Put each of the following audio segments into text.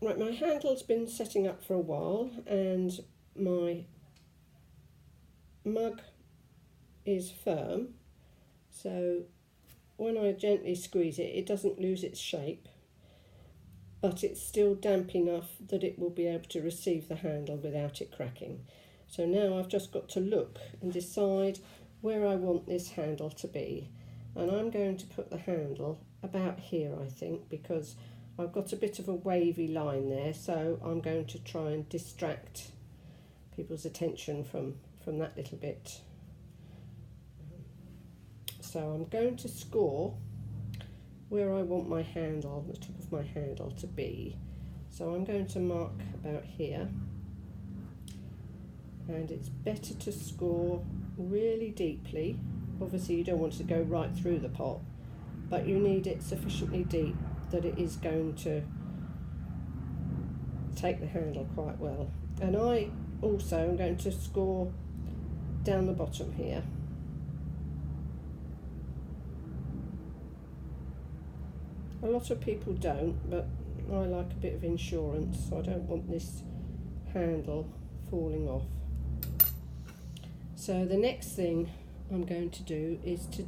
Right, my handle's been setting up for a while and my mug is firm, so when I gently squeeze it, it doesn't lose its shape, but it's still damp enough that it will be able to receive the handle without it cracking. So now I've just got to look and decide where I want this handle to be, and I'm going to put the handle about here, I think, because I've got a bit of a wavy line there, so I'm going to try and distract people's attention from that little bit. So I'm going to score where I want my handle, the top of my handle to be. So I'm going to mark about here, and it's better to score really deeply. Obviously you don't want to go right through the pot, but you need it sufficiently deep that it is going to take the handle quite well. And I also am going to score down the bottom here. A lot of people don't, but I like a bit of insurance, so I don't want this handle falling off. So the next thing I'm going to do is to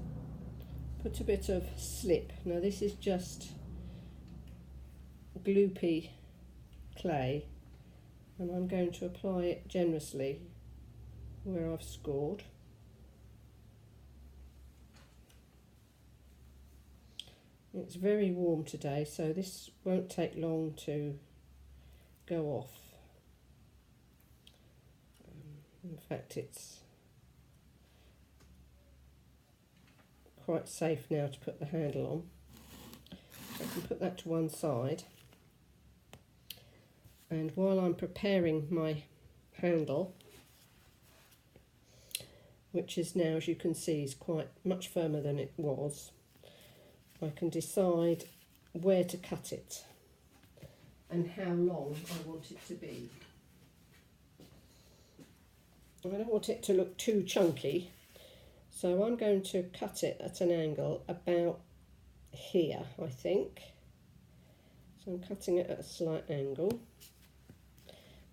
put a bit of slip. Now this is just gloopy clay, and I'm going to apply it generously where I've scored. It's very warm today, so this won't take long to go off. In fact, it's quite safe now to put the handle on. So I can put that to one side. And while I'm preparing my handle, which is now, as you can see, is quite much firmer than it was, I can decide where to cut it and how long I want it to be. I don't want it to look too chunky, so I'm going to cut it at an angle about here, I think. So I'm cutting it at a slight angle.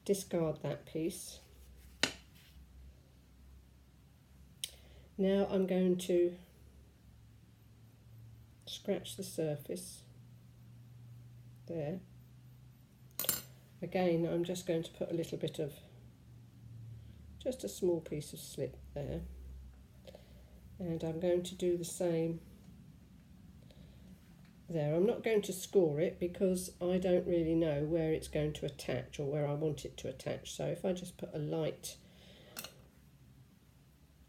Discard that piece. Now I'm going to scratch the surface there. Again, I'm just going to put a little bit of, just a small piece of slip there, and I'm going to do the same there. I'm not going to score it because I don't really know where it's going to attach or where I want it to attach, so if I just put a light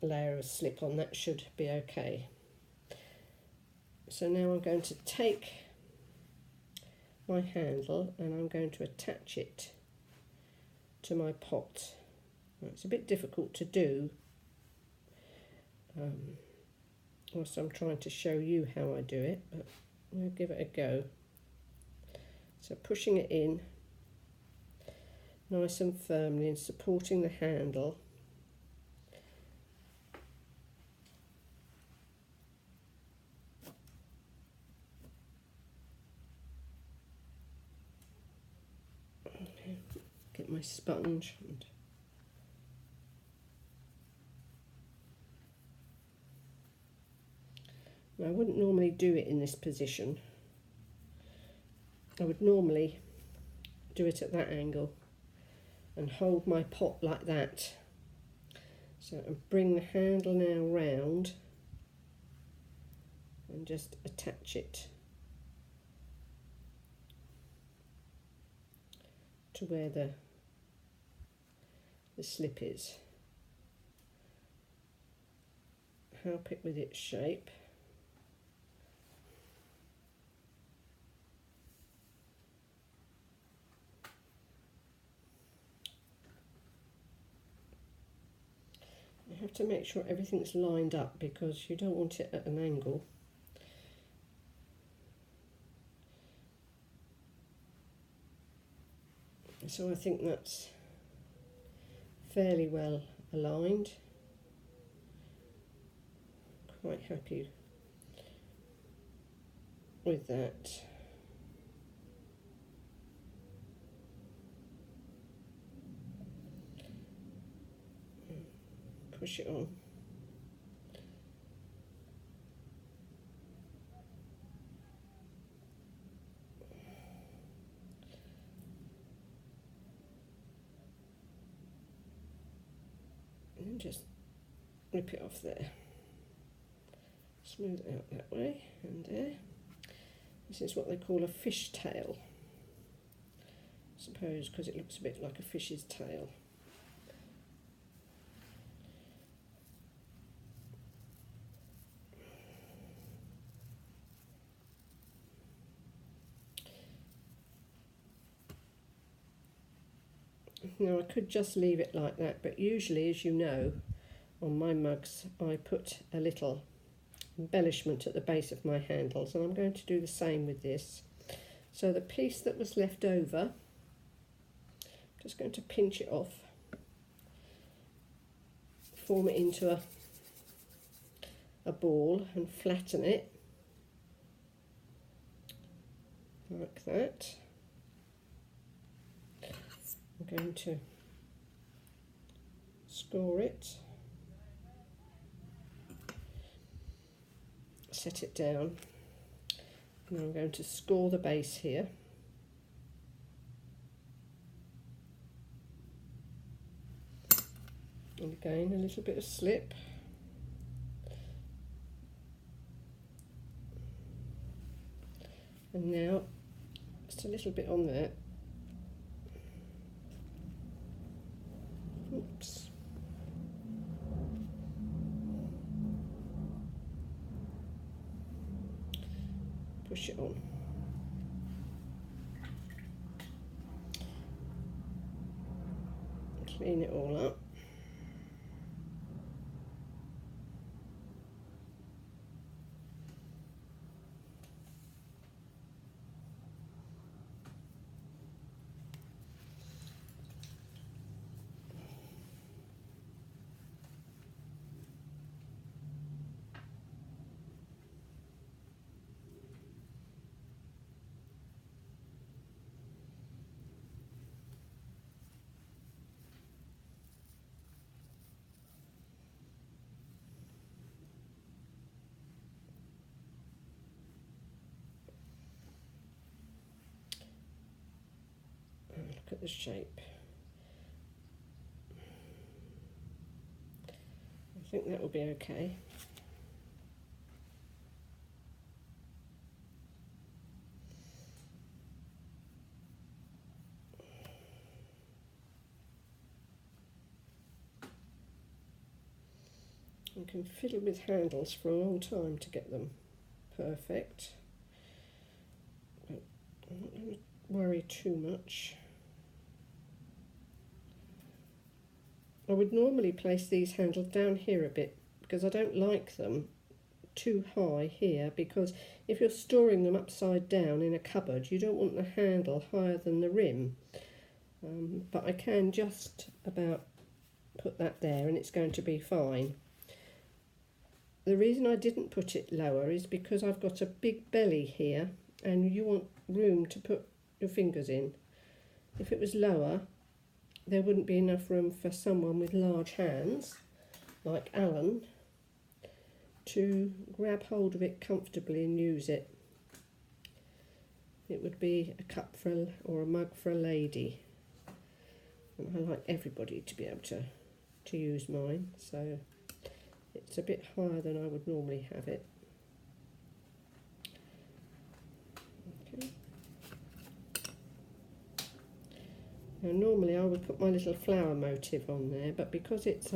layer of slip on, that should be okay. So now I'm going to take my handle and I'm going to attach it to my pot. Now, it's a bit difficult to do whilst I'm trying to show you how I do it, but we'll give it a go. So pushing it in nice and firmly and supporting the handle. Get my sponge and now, I wouldn't normally do it in this position. I would normally do it at that angle and hold my pot like that. So I bring the handle now round and just attach it to where the slip is. Help it with its shape. You have to make sure everything's lined up because you don't want it at an angle. So I think that's fairly well aligned. Quite happy with that. push it on. And just rip it off there. Smooth it out that way and there. This is what they call a fish tail, I suppose, because it looks a bit like a fish's tail. Now I could just leave it like that, but usually, as you know, on my mugs I put a little embellishment at the base of my handles, and I'm going to do the same with this. So the piece that was left over, I'm just going to pinch it off, form it into a ball and flatten it like that. I'm going to score it, set it down, and I'm going to score the base here. And again, a little bit of slip. And now, just a little bit on there. Oops. Push it on. Clean it all up. Look at the shape. I think that will be okay. You can fiddle with handles for a long time to get them perfect, but I'm not going to worry too much. I would normally place these handles down here a bit because I don't like them too high here, because if you're storing them upside down in a cupboard, you don't want the handle higher than the rim. But I can just about put that there and it's going to be fine. The reason I didn't put it lower is because I've got a big belly here and you want room to put your fingers in. If it was lower, there wouldn't be enough room for someone with large hands, like Alan, to grab hold of it comfortably and use it. It would be a cup for or a mug for a lady. And I like everybody to be able to use mine, so it's a bit higher than I would normally have it. Okay. Now normally I would put my little flower motif on there, but because it's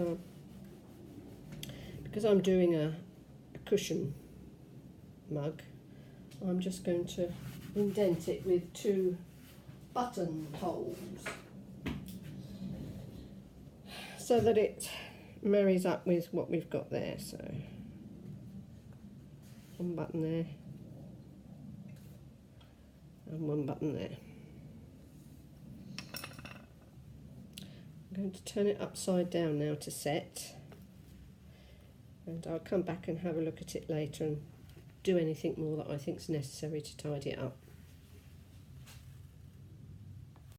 because I'm doing a cushion mug, I'm just going to indent it with 2 button holes so that it marries up with what we've got there. So 1 button there and 1 button there. I'm going to turn it upside down now to set, and I'll come back and have a look at it later and do anything more that I think is necessary to tidy it up.